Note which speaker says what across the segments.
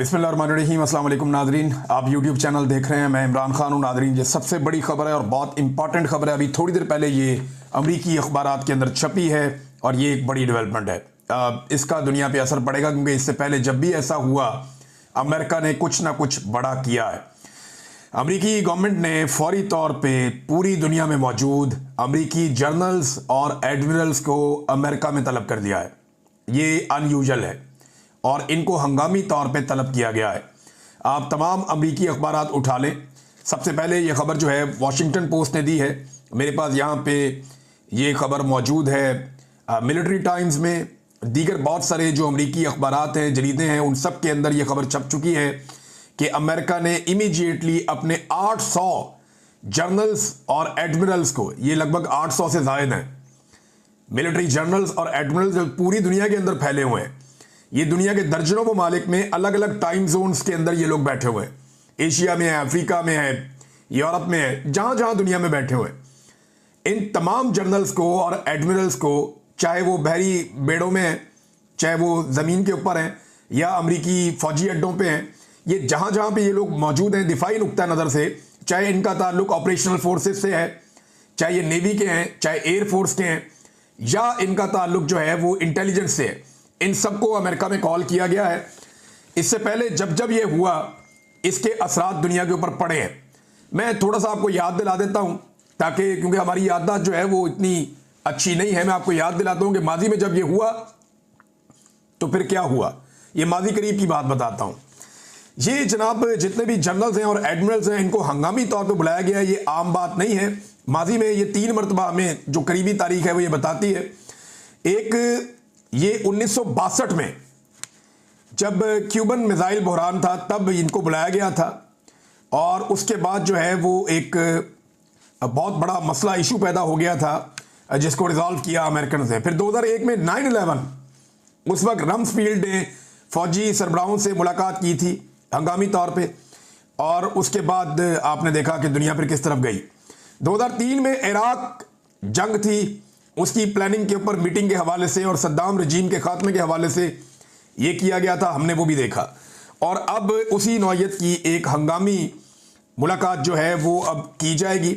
Speaker 1: बिस्मिल्लाहिर्रहमानिर्रहीम। अस्सलाम वालेकुम नाजरीन, आप यूट्यूब चैनल देख रहे हैं। मैं इमरान खान हूँ। नाजरीन, ये सबसे बड़ी खबर है और बहुत इंपॉर्टेंट खबर है। अभी थोड़ी देर पहले ये अमरीकी अखबारात के अंदर छपी है और ये एक बड़ी डेवलपमेंट है। इसका दुनिया पे असर पड़ेगा क्योंकि इससे पहले जब भी ऐसा हुआ अमेरिका ने कुछ ना कुछ बड़ा किया है। अमरीकी गवर्नमेंट ने फौरी तौर पे पूरी दुनिया में मौजूद अमरीकी जर्नल्स और एडमिरल्स को अमेरिका में तलब कर दिया है। ये अनयूजुअल है और इनको हंगामी तौर पे तलब किया गया है। आप तमाम अमरीकी अखबारात उठा लें। सबसे पहले ये खबर जो है वॉशिंगटन पोस्ट ने दी है। मेरे पास यहाँ पे ये खबर मौजूद है मिलिट्री टाइम्स में। दीगर बहुत सारे जो अमरीकी अखबारात हैं, जरीदे हैं, उन सब के अंदर ये खबर छप चुकी है कि अमेरिका ने इमीडिएटली अपने 800 जर्नल्स और एडमिरल्स को, ये लगभग 800 से ज़ायद हैं मिलिट्री जर्नल्स और एडमिरल्स जो पूरी दुनिया के अंदर फैले हुए हैं। ये दुनिया के दर्जनों ममालिक में अलग अलग टाइम जोन्स के अंदर ये लोग बैठे हुए हैं। एशिया में है, अफ्रीका में है, यूरोप में है, जहां जहां दुनिया में बैठे हुए हैं। इन तमाम जर्नल्स को और एडमिरल्स को, चाहे वो बहरी बेड़ों में हैं, चाहे वो ज़मीन के ऊपर हैं या अमरीकी फौजी अड्डों पे हैं, ये जहां जहां पे ये लोग मौजूद हैं दिफाई नुक्ता नज़र से, चाहे इनका ताल्लुक ऑपरेशनल फोर्सेस से है, चाहे ये नेवी के हैं, चाहे एयरफोर्स के हैं, या इनका ताल्लुक जो है वो इंटेलिजेंस से है, इन सबको अमेरिका में कॉल किया गया है। इससे पहले जब जब ये हुआ इसके असरात दुनिया के ऊपर पड़े हैं। मैं थोड़ा सा आपको याद दिला देता हूं ताकि, क्योंकि हमारी याददाश्त जो है वो इतनी अच्छी नहीं है। मैं आपको याद दिलाता हूं कि माजी में जब ये हुआ तो फिर क्या हुआ। ये माजी करीब की बात बताता हूं। ये जनाब जितने भी जनरल्स हैं और एडमिरल्स हैं, इनको हंगामी तौर पर बुलाया गया। ये आम बात नहीं है। माजी में ये 3 मरतबा में जो करीबी तारीख है वो ये बताती है। एक ये 1962 में जब क्यूबन मिसाइल बहरान था तब इनको बुलाया गया था और उसके बाद जो है वो एक बहुत बड़ा मसला इशू पैदा हो गया था जिसको रिजॉल्व किया अमेरिकन से। फिर 2001 में 9/11, उस वक्त रम्सफील्ड ने फौजी सरबराहों से मुलाकात की थी हंगामी तौर पे और उसके बाद आपने देखा कि दुनिया फिर किस तरफ गई। 2003 में इराक जंग थी, उसकी प्लानिंग के ऊपर मीटिंग के हवाले से और सद्दाम रजीम के खात्मे के हवाले से ये किया गया था, हमने वो भी देखा। और अब उसी नौयत की एक हंगामी मुलाकात जो है वो अब की जाएगी।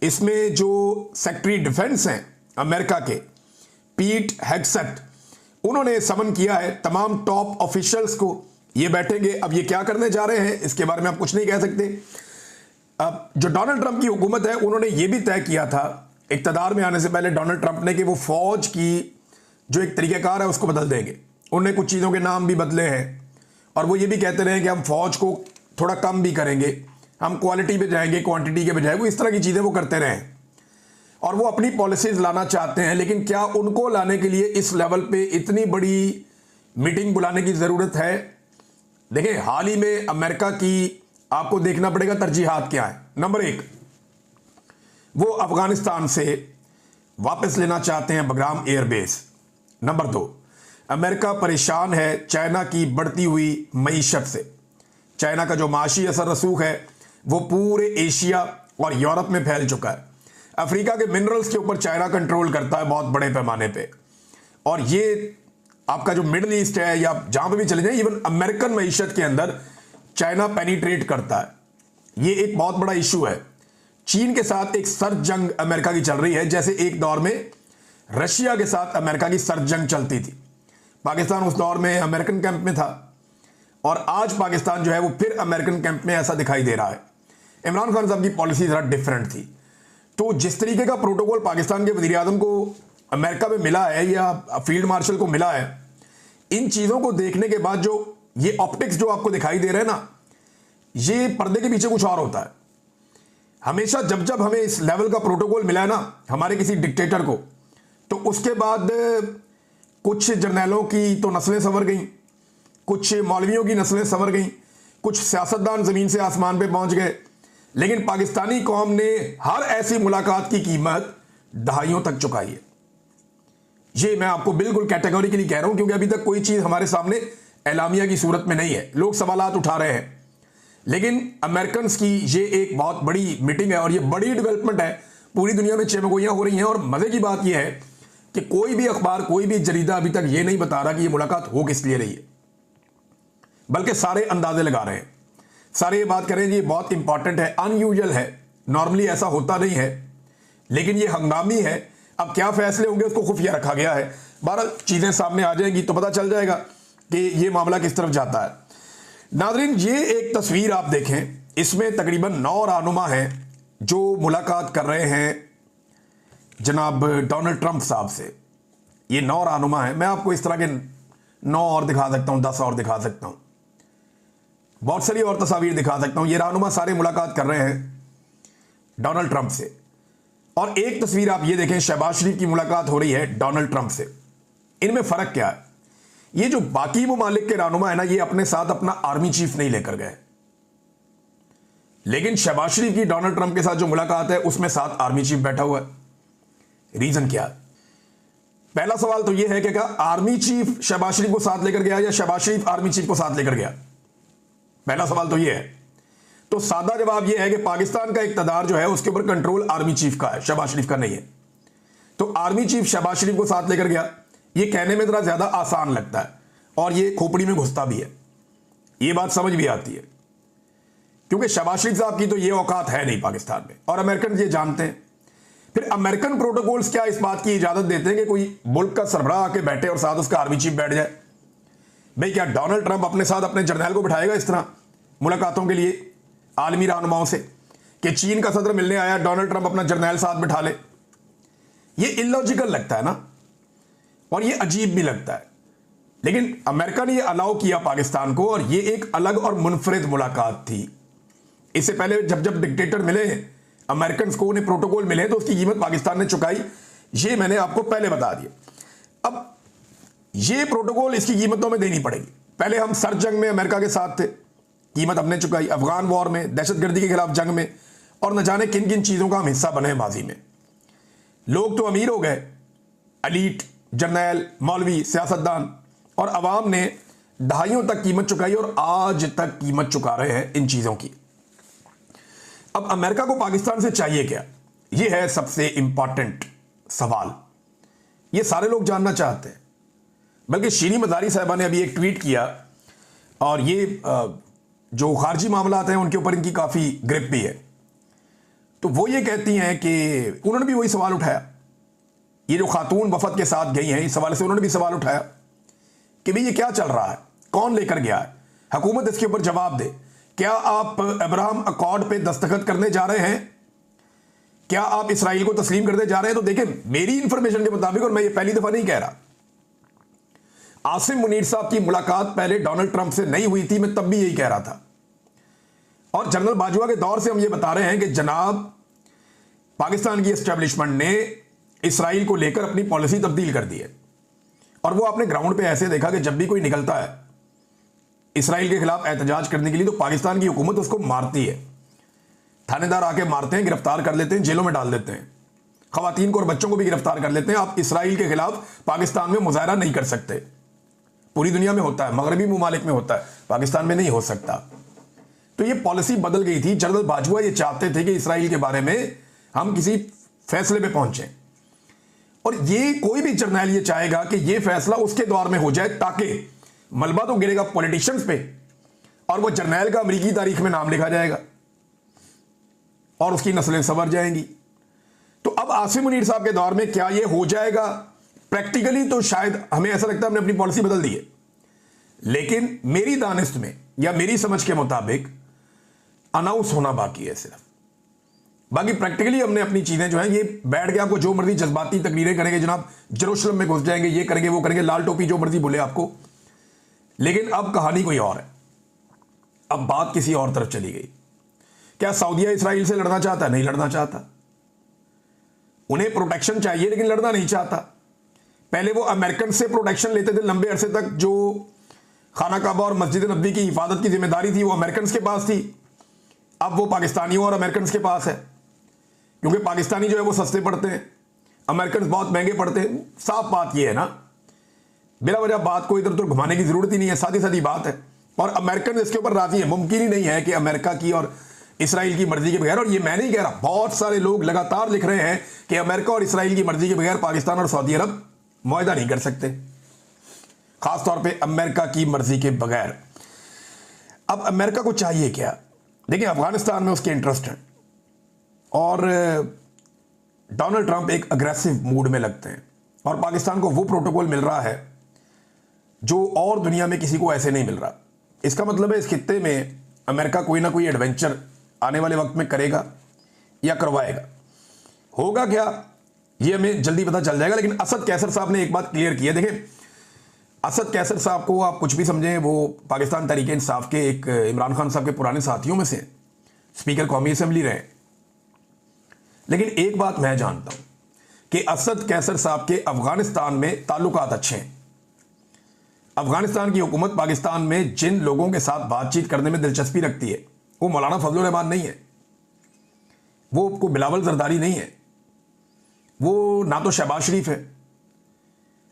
Speaker 1: इसमें जो सेक्रेटरी डिफेंस हैं अमेरिका के, पीट हेग्सेट, उन्होंने समन किया है तमाम टॉप ऑफिशियल्स को। ये बैठेंगे। अब ये क्या करने जा रहे हैं इसके बारे में आप कुछ नहीं कह सकते। अब जो डोनाल्ड ट्रंप की हुकूमत है उन्होंने ये भी तय किया था इक़्तिदार में आने से पहले डोनाल्ड ट्रंप ने कि वो फौज की जो एक तरीक़ाकार है उसको बदल देंगे। उन्होंने कुछ चीज़ों के नाम भी बदले हैं और वो ये भी कहते रहे कि हम फौज को थोड़ा कम भी करेंगे, हम क्वालिटी पे जाएंगे क्वांटिटी के बजाय। वो इस तरह की चीज़ें वो करते रहे और वो अपनी पॉलिसीज़ लाना चाहते हैं। लेकिन क्या उनको लाने के लिए इस लेवल पे इतनी बड़ी मीटिंग बुलाने की ज़रूरत है? देखिए, हाल ही में अमेरिका की आपको देखना पड़ेगा तरजीहात क्या है। नंबर 1, वो अफगानिस्तान से वापस लेना चाहते हैं बगराम एयरबेस। नंबर 2, अमेरिका परेशान है चाइना की बढ़ती हुई मईशत से। चाइना का जो माशी असर रसूख है वो पूरे एशिया और यूरोप में फैल चुका है। अफ्रीका के मिनरल्स के ऊपर चाइना कंट्रोल करता है बहुत बड़े पैमाने पे। और ये आपका जो मिडल ईस्ट है या जहां पे भी चले जाए, इवन अमेरिकन मईशत के अंदर चाइना पेनिट्रेट करता है। ये एक बहुत बड़ा इशू है। चीन के साथ एक सर्द जंग अमेरिका की चल रही है, जैसे एक दौर में रशिया के साथ अमेरिका की सर्द जंग चलती थी। पाकिस्तान उस दौर में अमेरिकन कैंप में था और आज पाकिस्तान जो है वो फिर अमेरिकन कैंप में ऐसा दिखाई दे रहा है। इमरान खान साहब की पॉलिसी जरा डिफरेंट थी। तो जिस तरीके का प्रोटोकॉल पाकिस्तान के वज़ीर आज़म को अमेरिका में मिला है या फील्ड मार्शल को मिला है, इन चीज़ों को देखने के बाद जो ये ऑप्टिक्स जो आपको दिखाई दे रहे हैं ना, ये पर्दे के पीछे कुछ और होता है। हमेशा जब जब हमें इस लेवल का प्रोटोकॉल मिला है ना हमारे किसी डिक्टेटर को, तो उसके बाद कुछ जर्नैलों की तो नस्लें संवर गईं, कुछ मौलवियों की नस्लें संवर गईं, कुछ सियासतदान ज़मीन से आसमान पे पहुंच गए। लेकिन पाकिस्तानी कौम ने हर ऐसी मुलाकात की कीमत दहाइयों तक चुकाई है। ये मैं आपको बिल्कुल कैटेगोरिकली कह रहा हूं क्योंकि अभी तक कोई चीज़ हमारे सामने एलामिया की सूरत में नहीं है। लोग सवालात उठा रहे हैं, लेकिन अमेरिकन की ये एक बहुत बड़ी मीटिंग है और ये बड़ी डेवलपमेंट है। पूरी दुनिया में चमगोइयाँ हो रही हैं और मज़े की बात यह है कि कोई भी अखबार, कोई भी जरीदा अभी तक ये नहीं बता रहा कि ये मुलाकात हो किस लिए रही है। बल्कि सारे अंदाजे लगा रहे हैं, सारे ये बात करें ये बहुत इंपॉर्टेंट है, अनयूजुअल है, नॉर्मली ऐसा होता नहीं है, लेकिन ये हंगामी है। अब क्या फैसले होंगे उसको खुफिया रखा गया है। 12 चीजें सामने आ जाएंगी तो पता चल जाएगा कि ये मामला किस तरफ जाता है। नाज़रीन, ये एक तस्वीर आप देखें, इसमें तकरीबन 9 रहनुमा हैं जो मुलाकात कर रहे हैं जनाब डोनाल्ड ट्रंप साहब से। ये 9 रहनुमा हैं। मैं आपको इस तरह के 9 और दिखा सकता हूं, 10 और दिखा सकता हूं, बहुत सारी और तस्वीर दिखा सकता हूं। ये रहनुमा सारे मुलाकात कर रहे हैं डोनाल्ड ट्रंप से। और एक तस्वीर आप ये देखें, शहबाज शरीफ की मुलाकात हो रही है डोनाल्ड ट्रंप से। इनमें फर्क क्या है? ये जो बाकी ममालिक के रहनुमा है ना, ये अपने साथ अपना आर्मी चीफ नहीं लेकर गए, लेकिन शहबाज शरीफ की डोनाल्ड ट्रंप के साथ जो मुलाकात है उसमें साथ आर्मी चीफ बैठा हुआ है। रीजन क्या है? पहला सवाल तो यह है कि क्या आर्मी चीफ शहबाज शरीफ को साथ लेकर गया या शहबाज शरीफ आर्मी चीफ को साथ लेकर गया? पहला सवाल तो यह है। तो सादा जवाब यह है कि पाकिस्तान का इक्तदार जो है उसके ऊपर कंट्रोल आर्मी चीफ का है, शहबाज शरीफ का नहीं है। तो आर्मी चीफ शहबाज शरीफ को साथ लेकर गया, यह कहने में जरा ज्यादा आसान लगता है और यह खोपड़ी में घुसता भी है, यह बात समझ भी आती है, क्योंकि शहबाज शरीफ साहब की तो यह औकात है नहीं पाकिस्तान में, और अमेरिकन ये जानते हैं। फिर अमेरिकन प्रोटोकॉल्स क्या इस बात की इजाजत देते हैं कि कोई मुल्क का सरबराह आके बैठे और साथ उसका आर्मी चीफ बैठ जाए? भाई क्या डोनाल्ड ट्रंप अपने साथ अपने जर्नैल को बिठाएगा इस तरह मुलाकातों के लिए आलमी रहनुमाओं से कि चीन का सदर मिलने आया, डोनाल्ड ट्रंप अपना जर्नैल साथ बिठा ले? ये इलॉजिकल लगता है ना, और ये अजीब भी लगता है। लेकिन अमेरिका ने ये अलाउ किया पाकिस्तान को, और ये एक अलग और मुनफरिद मुलाकात थी। इससे पहले जब जब डिक्टेटर मिले अमेरिकन को, उन्हें प्रोटोकॉल मिले, तो उसकी कीमत पाकिस्तान ने चुकाई, ये मैंने आपको पहले बता दिया। अब ये प्रोटोकॉल इसकी कीमतों में देनी पड़ेगी। पहले हम सर जंग में अमेरिका के साथ थे, कीमत हमने चुकाई, अफगान वॉर में, दहशतगर्दी के खिलाफ जंग में, और न जाने किन किन चीजों का हम हिस्सा बने माजी में। लोग तो अमीर हो गए, एलीट, जर्नैल, मौलवी, सियासतदान, और अवाम ने दहाइयों तक कीमत चुकाई और आज तक कीमत चुका रहे हैं इन चीजों की। अब अमेरिका को पाकिस्तान से चाहिए क्या? यह है सबसे इंपॉर्टेंट सवाल, यह सारे लोग जानना चाहते हैं। बल्कि शीरी मजारी साहबा ने अभी एक ट्वीट किया, और ये जो खारजी मामलात हैं उनके ऊपर इनकी काफी ग्रिप भी है। तो वो ये कहती हैं कि उन्होंने भी वही सवाल उठाया, ये जो खातून वफद के साथ गई हैं, इस सवाल से उन्होंने भी सवाल उठाया कि भाई ये क्या चल रहा है, कौन लेकर गया है, हुकूमत इसके ऊपर जवाब दे। क्या आप अब्राहम अकॉर्ड पे दस्तखत करने जा रहे हैं? क्या आप इसराइल को तस्लीम करने जा रहे हैं? तो देखें, मेरी इंफॉर्मेशन के मुताबिक, और मैं ये पहली दफा नहीं कह रहा, आसिम मुनीर साहब की मुलाकात पहले डोनाल्ड ट्रंप से नहीं हुई थी, मैं तब भी यही कह रहा था। और जनरल बाजवा के दौर से हम ये बता रहे हैं कि जनाब पाकिस्तान की एस्टेब्लिशमेंट ने इसराइल को लेकर अपनी पॉलिसी तब्दील कर दी है, और वो आपने ग्राउंड पे ऐसे देखा कि जब भी कोई निकलता है इसराइल के खिलाफ एहतजाज करने के लिए, तो पाकिस्तान की हुकूमत उसको मारती है, थानेदार आके मारते हैं, गिरफ्तार कर लेते हैं, जेलों में डाल देते हैं, खवातीन को और बच्चों को भी गिरफ्तार कर लेते हैं। आप इसराइल के खिलाफ पाकिस्तान में मुजाहरा नहीं कर सकते। पूरी दुनिया में होता है, मगरबी मुमालिक में होता है, पाकिस्तान में नहीं हो सकता। तो ये पॉलिसी बदल गई थी। जनरल बाजवा ये चाहते थे कि इसराइल के बारे में हम किसी फैसले पे पहुंचे, और ये कोई भी जर्नैल ये चाहेगा कि ये फैसला उसके दौर में हो जाए, ताकि मलबा तो गिरेगा पॉलिटिशियंस पे, और वो जर्नैल का अमेरिकी तारीख में नाम लिखा जाएगा और उसकी नस्लें संवर जाएंगी। तो अब आसिम मुनीर साहब के दौर में क्या ये हो जाएगा? प्रैक्टिकली तो शायद हमें ऐसा लगता है हमने अपनी पॉलिसी बदल दी है, लेकिन मेरी दानिश में या मेरी समझ के मुताबिक अनाउंस होना बाकी है सिर्फ। बाकी प्रैक्टिकली हमने अपनी चीजें जो है, ये बैठ के आपको जो मर्जी जज्बाती तकरीरें करेंगे, जनाब जेरूशलम में घुस जाएंगे, ये करेंगे वो करेंगे, लाल टोपी जो मर्जी बोले आपको, लेकिन अब कहानी कोई और है, अब बात किसी और तरफ चली गई। क्या सऊदीया इसराइल से लड़ना चाहता है? नहीं लड़ना चाहता। उन्हें प्रोटेक्शन चाहिए लेकिन लड़ना नहीं चाहता। पहले वो अमेरिकन से प्रोटेक्शन लेते थे लंबे अरसे तक, जो खाना काबा और मस्जिद नबी की हिफाजत की जिम्मेदारी थी वो अमेरिकन के पास थी। अब वो पाकिस्तानियों और अमेरिकन के पास है, क्योंकि पाकिस्तानी जो है वो सस्ते पड़ते हैं, अमेरिकन बहुत महंगे पड़ते हैं। साफ बात ये है ना, बिला वजह बात को इधर उधर घुमाने की जरूरत ही नहीं है, सादी सादी बात है। और अमेरिकन इसके ऊपर राजी है। मुमकिन ही नहीं है कि अमेरिका की और इसराइल की मर्जी के बगैर, और ये मैं नहीं कह रहा, बहुत सारे लोग लगातार लिख रहे हैं कि अमेरिका और इसराइल की मर्जी के बगैर पाकिस्तान और सऊदी अरब मुआहदा नहीं कर सकते, खासतौर पर अमेरिका की मर्जी के बगैर। अब अमेरिका को चाहिए क्या? देखिए, अफगानिस्तान में उसके इंटरेस्ट हैं और डोनाल्ड ट्रंप एक अग्रेसिव मूड में लगते हैं और पाकिस्तान को वो प्रोटोकॉल मिल रहा है जो और दुनिया में किसी को ऐसे नहीं मिल रहा। इसका मतलब है इस खित्ते में अमेरिका कोई ना कोई एडवेंचर आने वाले वक्त में करेगा या करवाएगा। होगा क्या ये हमें जल्दी पता चल जाएगा। लेकिन असद कैसर साहब ने एक बात क्लियर की है। देखें, असद कैसर साहब को आप कुछ भी समझें, वो पाकिस्तान तहरीक इंसाफ के एक इमरान खान साहब के पुराने साथियों में से स्पीकर कौमी असेंबली रहे। लेकिन एक बात मैं जानता हूं कि असद कैसर साहब के अफगानिस्तान में ताल्लुकात अच्छे हैं। अफगानिस्तान की हुकूमत पाकिस्तान में जिन लोगों के साथ बातचीत करने में दिलचस्पी रखती है वो मौलाना फजलुर रहमान नहीं है, वो कोई बिलावल जरदारी नहीं है, वो ना तो शहबाज शरीफ है।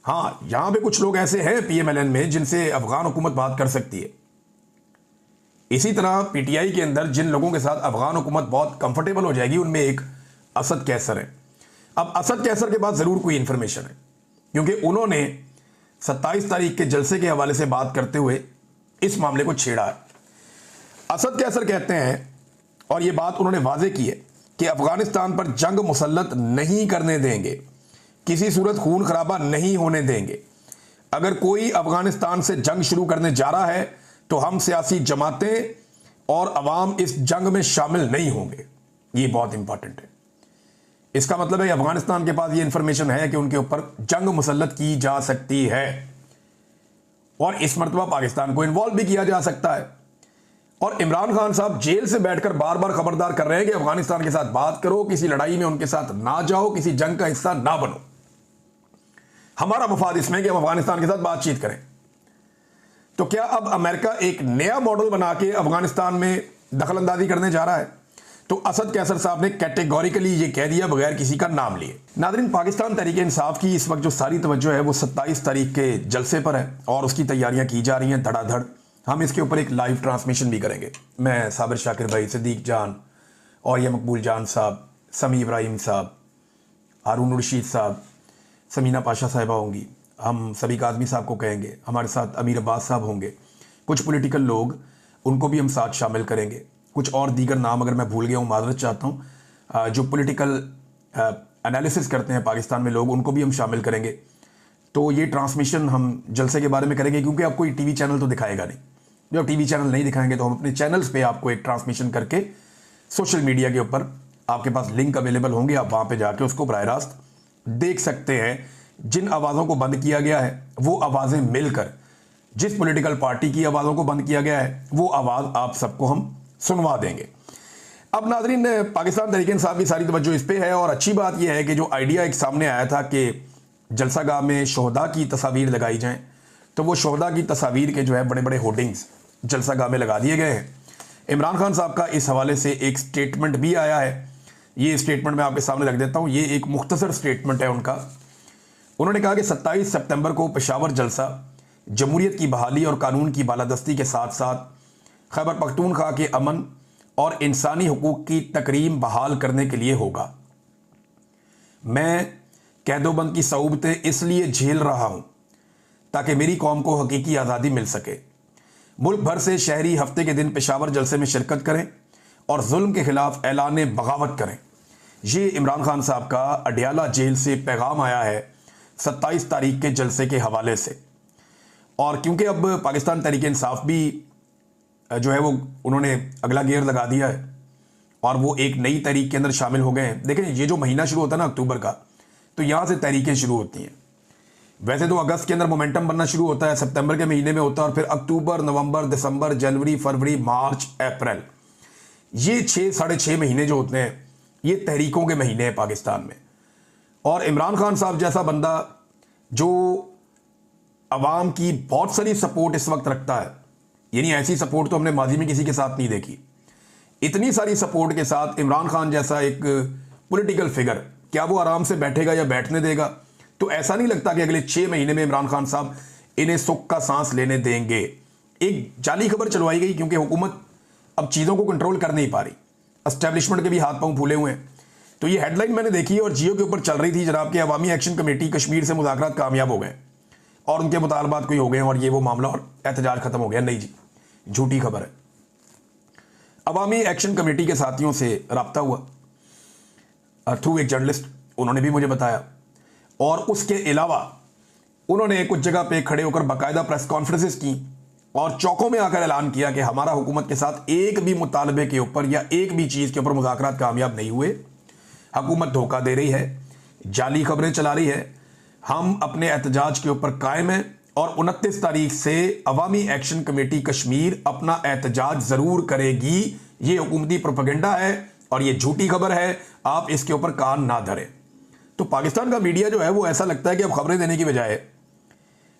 Speaker 1: हाँ, यहां पे कुछ लोग ऐसे हैं पीएमएलएन में जिनसे अफगान हुकूमत बात कर सकती है। इसी तरह पीटीआई के अंदर जिन लोगों के साथ अफगान हुकूमत बहुत कंफर्टेबल हो जाएगी उनमें एक असद कैसर है। अब असद कैसर के पास जरूर कोई इंफॉर्मेशन है क्योंकि उन्होंने 27 तारीख के जलसे के हवाले से बात करते हुए इस मामले को छेड़ा है। असद कैसर कहते हैं, और यह बात उन्होंने वाजे की है, कि अफगानिस्तान पर जंग मुसल्लत नहीं करने देंगे, किसी सूरत खून खराबा नहीं होने देंगे। अगर कोई अफगानिस्तान से जंग शुरू करने जा रहा है तो हम सियासी जमातें और अवाम इस जंग में शामिल नहीं होंगे। ये बहुत इंपॉर्टेंट है। इसका मतलब है अफगानिस्तान के पास ये इंफॉर्मेशन है कि उनके ऊपर जंग मुसल्लत की जा सकती है और इस मर्तबा पाकिस्तान को इन्वॉल्व भी किया जा सकता है। और इमरान खान साहब जेल से बैठकर बार बार खबरदार कर रहे हैं कि अफगानिस्तान के साथ बात करो, किसी लड़ाई में उनके साथ ना जाओ, किसी जंग का हिस्सा ना बनो। हमारा मफाद इसमें कि हम अफगानिस्तान के साथ बातचीत करें। तो क्या अब अमेरिका एक नया मॉडल बना के अफगानिस्तान में दखलंदाजी करने जा रहा है? तो असद कैसर साहब ने कैटेगोरिकली ये कह दिया बगैर किसी का नाम लिए। नादरीन, पाकिस्तान तहरीक इंसाफ की इस वक्त जो सारी तवज्जो है वो 27 तारीख के जलसे पर है और उसकी तैयारियां की जा रही हैं धड़ाधड़। हम इसके ऊपर एक लाइव ट्रांसमिशन भी करेंगे। मैं साबिर शाकिर भाई, सिद्दीक जान और ये मकबूल जान साहब, समी इब्राहिम साहब, हारून रशीद साहब, समीना पाशा साहिबा होंगी, हम सभी आदमी साहब को कहेंगे, हमारे साथ अमीर अब्बास साहब होंगे, कुछ पॉलिटिकल लोग उनको भी हम साथ शामिल करेंगे, कुछ और दीगर नाम अगर मैं भूल गया हूँ माजरत चाहता हूँ। जो पॉलिटिकल एनालिसिस करते हैं पाकिस्तान में लोग, उनको भी हम शामिल करेंगे। तो ये ट्रांसमिशन हम जलसे के बारे में करेंगे क्योंकि आपको कोई टीवी चैनल तो दिखाएगा नहीं। जब टीवी चैनल नहीं दिखाएंगे तो हम अपने चैनल्स पे आपको एक ट्रांसमिशन करके सोशल मीडिया के ऊपर आपके पास लिंक अवेलेबल होंगे, आप वहाँ पे जाके उसको बराह रास्त देख सकते हैं। जिन आवाज़ों को बंद किया गया है वो आवाज़ें मिलकर जिस पॉलिटिकल पार्टी की आवाज़ों को बंद किया गया है वो आवाज़ आप सबको हम सुनवा देंगे। अब नाज़रीन, पाकिस्तान तहरीक इंसाफ की सारी तवज्जो इस पे है और अच्छी बात यह है कि जो आइडिया एक सामने आया था कि जलसागाह में शोहदा की तस्वीर लगाई जाएं, तो वो शोहदा की तस्वीर के जो है बड़े बड़े होर्डिंग्स जलसागाह में लगा दिए गए हैं। इमरान खान साहब का इस हवाले से एक स्टेटमेंट भी आया है। ये स्टेटमेंट मैं आपके सामने रख देता हूँ। ये एक मुख्तसर स्टेटमेंट है उनका। उन्होंने कहा कि 27 सितंबर को पेशावर जलसा जमहूरियत की बहाली और कानून की बालादस्ती के साथ साथ खैबर पख्तूनख्वा के अमन और इंसानी हुकूक की तकरीम बहाल करने के लिए होगा। मैं कैदोबंद की सऊबतें इसलिए झेल रहा हूं ताकि मेरी कौम को हकीकी आज़ादी मिल सके। मुल्क भर से शहरी हफ्ते के दिन पेशावर जलसे में शिरकत करें और जुल्म के खिलाफ ऐलान बगावत करें। ये इमरान खान साहब का अडियाला जेल से पैगाम आया है 27 तारीख के जलसे के हवाले से। और क्योंकि अब पाकिस्तान तहरीक इंसाफ भी जो है वो उन्होंने अगला गियर लगा दिया है और वो एक नई तहरीक के अंदर शामिल हो गए हैं। देखें, ये जो महीना शुरू होता है ना अक्टूबर का, तो यहाँ से तहरीकें शुरू होती हैं। वैसे तो अगस्त के अंदर मोमेंटम बनना शुरू होता है, सितंबर के महीने में होता है और फिर अक्टूबर, नवंबर, दिसंबर, जनवरी, फरवरी, मार्च, अप्रैल, ये 6-6.5 महीने जो होते हैं ये तहरीकों के महीने हैं पाकिस्तान में। और इमरान खान साहब जैसा बंदा जो अवाम की बहुत सारी सपोर्ट इस वक्त रखता है, यानी ऐसी सपोर्ट तो हमने माजी में किसी के साथ नहीं देखी, इतनी सारी सपोर्ट के साथ इमरान खान जैसा एक पॉलिटिकल फिगर, क्या वो आराम से बैठेगा या बैठने देगा? तो ऐसा नहीं लगता कि अगले 6 महीने में इमरान खान साहब इन्हें सुख का सांस लेने देंगे। एक जाली खबर चलवाई गई क्योंकि हुकूमत अब चीज़ों को कंट्रोल कर नहीं पा रही, एस्टेब्लिशमेंट के भी हाथ पांव फूले हुए हैं। तो ये हेडलाइन मैंने देखी और जियो के ऊपर चल रही थी, जनाब कि अवामी एक्शन कमेटी कश्मीर से मुज़ाकरात कामयाब हो गए और उनके मुतालबात कोई हो गए और ये वो मामला और एहतजाज खत्म हो गया। नहीं जी, झूठी खबर है। अवामी एक्शन कमेटी के साथियों से रब्ता हुआ थ्रू एक जर्नलिस्ट, उन्होंने भी मुझे बताया। और उसके अलावा उन्होंने कुछ जगह पे खड़े होकर बाकायदा प्रेस कॉन्फ्रेंसेस की और चौकों में आकर ऐलान किया कि हमारा हुकूमत के साथ एक भी मुतालबे के ऊपर या एक भी चीज़ के ऊपर मुज़ाकरात कामयाब नहीं हुए। हुकूमत धोखा दे रही है, जाली खबरें चला रही है। हम अपने एहतजाज के ऊपर कायम हैं और 29 तारीख से अवामी एक्शन कमेटी कश्मीर अपना एहतजाज ज़रूर करेगी। ये हुकूमती प्रोपेगेंडा है और ये झूठी खबर है, आप इसके ऊपर कान ना धरें। तो पाकिस्तान का मीडिया जो है वो ऐसा लगता है कि अब खबरें देने की बजाय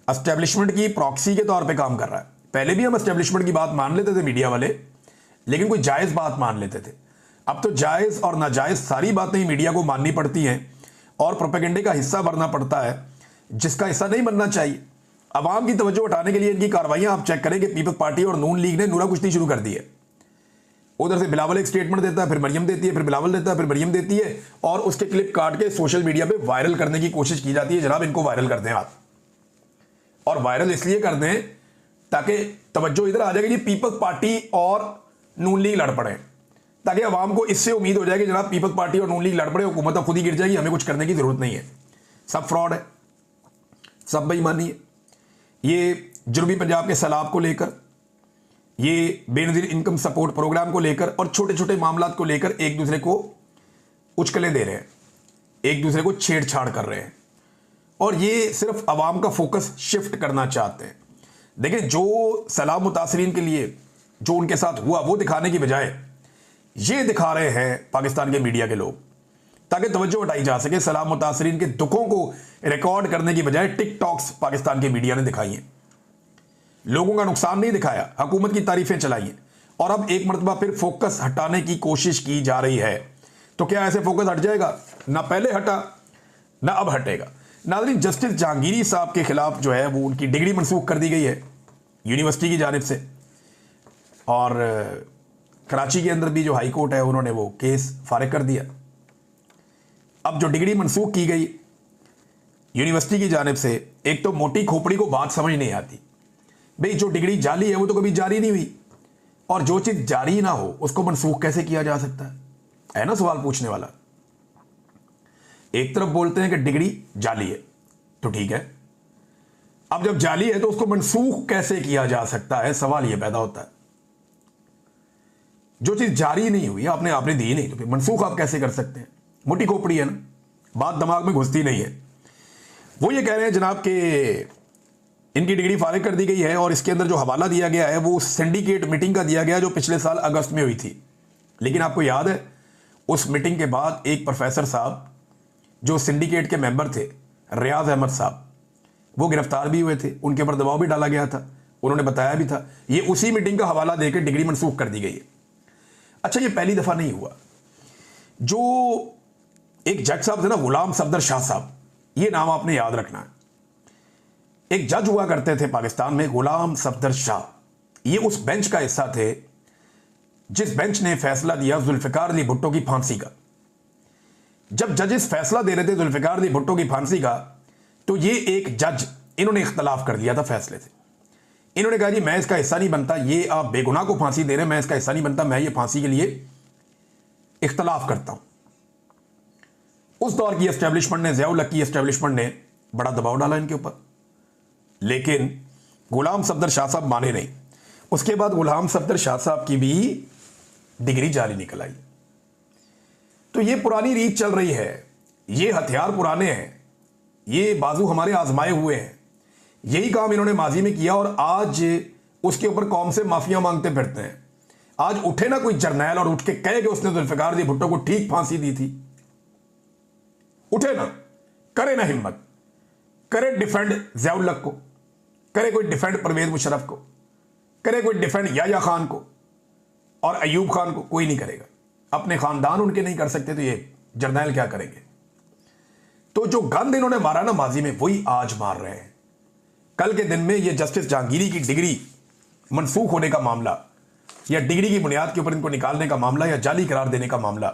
Speaker 1: एस्टेब्लिशमेंट की प्रॉक्सी के तौर पे काम कर रहा है। पहले भी हम एस्टेब्लिशमेंट की बात मान लेते थे मीडिया वाले, लेकिन कोई जायज़ बात मान लेते थे। अब तो जायज़ और नाजायज़ सारी बातें मीडिया को माननी पड़ती हैं और प्रोपेगेंडे का हिस्सा बनना पड़ता है, जिसका हिस्सा नहीं बनना चाहिए। अवाम की तवज्जो हटाने के लिए इनकी कार्रवाइयां आप चेक करें कि पीपल्स पार्टी और नून लीग ने नूरा कुश्ती शुरू कर दी है। उधर से बिलावल एक स्टेटमेंट देता है, फिर मरियम देती है, फिर बिलावल देता है, फिर मरियम देती है और उसके क्लिप काट के सोशल मीडिया पे वायरल करने की कोशिश की जाती है। जनाब, इनको वायरल कर दें आप, और वायरल इसलिए कर दें ताकि तवज्जो इधर आ जाएगी, पीपल्स पार्टी और नून लीग लड़ पड़े, ताकि अवाम को इससे उम्मीद हो जाए कि जनाब पीपल्स पार्टी और नून लीग लड़ पड़े, हुकूमत अब खुद ही गिर जाएगी, हमें कुछ करने की जरूरत नहीं है। सब फ्रॉड है, सब बेईमानी है। ये जनूबी पंजाब के सैलाब को लेकर, ये बेनज़ीर इनकम सपोर्ट प्रोग्राम को लेकर और छोटे छोटे मामलात को लेकर एक दूसरे को उचकले दे रहे हैं, एक दूसरे को छेड़छाड़ कर रहे हैं और ये सिर्फ अवाम का फोकस शिफ्ट करना चाहते हैं। देखिए, जो सैलाब मुतासरीन के लिए जो उनके साथ हुआ वो दिखाने की बजाय ये दिखा रहे हैं पाकिस्तान के मीडिया के लोग, ताकि तवज्जो हटाई जा सके। सैलाब मुतासरीन के दुखों को रिकॉर्ड करने की बजाय टिकटॉक्स पाकिस्तान के मीडिया ने दिखाई हैं, लोगों का नुकसान नहीं दिखाया, हुकूमत की तारीफें चलाई हैं और अब एक मरतबा फिर फोकस हटाने की कोशिश की जा रही है। तो क्या ऐसे फोकस हट जाएगा? ना पहले हटा ना अब हटेगा। नाज़रीन, जस्टिस जहांगीरी साहब के खिलाफ जो है वो उनकी डिग्री मनसूख कर दी गई है यूनिवर्सिटी की जानिब से, और कराची के अंदर भी जो हाई कोर्ट है उन्होंने वो केस फारिग कर दिया। अब जो डिग्री मनसूख की गई यूनिवर्सिटी की जानिब से, एक तो मोटी खोपड़ी को बात समझ नहीं आती, भाई जो डिग्री जाली है वो तो कभी जारी नहीं हुई, और जो चीज जारी ना हो उसको मनसूख कैसे किया जा सकता है ना सवाल पूछने वाला। एक तरफ बोलते हैं कि डिग्री जाली है, तो ठीक है, अब जब जाली है तो उसको मनसूख कैसे किया जा सकता है, सवाल यह पैदा होता है। जो चीज जारी नहीं हुई, आपने दी नहीं, तो फिर मनसूख आप कैसे कर सकते हैं? मोटी खोपड़ी है ना, बात दिमाग में घुसती नहीं है। वो ये कह रहे हैं जनाब कि इनकी डिग्री फारिग कर दी गई है और इसके अंदर जो हवाला दिया गया है वो सिंडिकेट मीटिंग का दिया गया जो पिछले साल अगस्त में हुई थी। लेकिन आपको याद है, उस मीटिंग के बाद एक प्रोफेसर साहब जो सिंडिकेट के मेंबर थे, रियाज अहमद साहब, वो गिरफ्तार भी हुए थे, उनके ऊपर दबाव भी डाला गया था, उन्होंने बताया भी था। ये उसी मीटिंग का हवाला देकर डिग्री मनसूख कर दी गई है। अच्छा, ये पहली दफा नहीं हुआ। जो एक जज साहब थे ना, गुलाम सफदर शाह साहब, ये नाम आपने याद रखना है। एक जज हुआ करते थे पाकिस्तान में, गुलाम सफदर शाह। ये उस बेंच का हिस्सा थे जिस बेंच ने फैसला दिया जुल्फिकार अली भुट्टो की फांसी का। जब जजेस फैसला दे रहे थे जुल्फिकार अली भुट्टो की फांसी का, तो ये एक जज, इन्होंने इख्तलाफ कर लिया था फैसले से। इन्होंने कहा जी मैं इसका हिस्सा नहीं बनता, ये आप बेगुनाह को फांसी दे रहे हैं, मैं इसका हिस्सा नहीं बनता, मैं ये फांसी के लिए इख्तलाफ करता हूं। उस दौर की एस्टेब्लिशमेंट ने, ज़िया उल हक की एस्टेब्लिशमेंट ने बड़ा दबाव डाला इनके ऊपर, लेकिन गुलाम सफदर शाह साहब माने नहीं। उसके बाद गुलाम सफदर शाह साहब की भी डिग्री जारी निकल आई। तो ये पुरानी रीत चल रही है, ये हथियार पुराने हैं, ये बाजू हमारे आजमाए हुए हैं। यही काम इन्होंने माजी में किया और आज उसके ऊपर कौम से माफिया मांगते फिरते हैं। आज उठे ना कोई जर्नैल और उठ के कहे कि उसने जुल्फिकार अली भुट्टो को ठीक फांसी दी थी, उठे ना, करे ना हिम्मत, करे डिफेंड ज़िया उल हक को, करे कोई डिफेंड परवेज मुशर्रफ को, करे कोई डिफेंड याया खान को और अयूब खान को, कोई नहीं करेगा। अपने खानदान उनके नहीं कर सकते तो ये जर्नैल क्या करेंगे? तो जो गंद इन्होंने मारा ना माजी में, वही आज मार रहे हैं। कल के दिन में ये जस्टिस जहांगीरी की डिग्री मनसूख होने का मामला या डिग्री की बुनियाद के ऊपर इनको निकालने का मामला या जाली करार देने का मामला,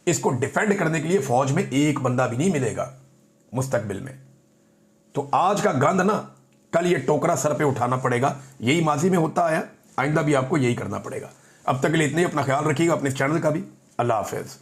Speaker 1: इसको डिफेंड करने के लिए फौज में एक बंदा भी नहीं मिलेगा मुस्तकबिल में। तो आज का गंद ना, कल ये टोकरा सर पे उठाना पड़ेगा। यही माजी में होता आया, आइंदा भी आपको यही करना पड़ेगा। अब तक के लिए इतने ही, अपना ख्याल रखिएगा, अपने चैनल का भी। अल्लाह हाफिज़।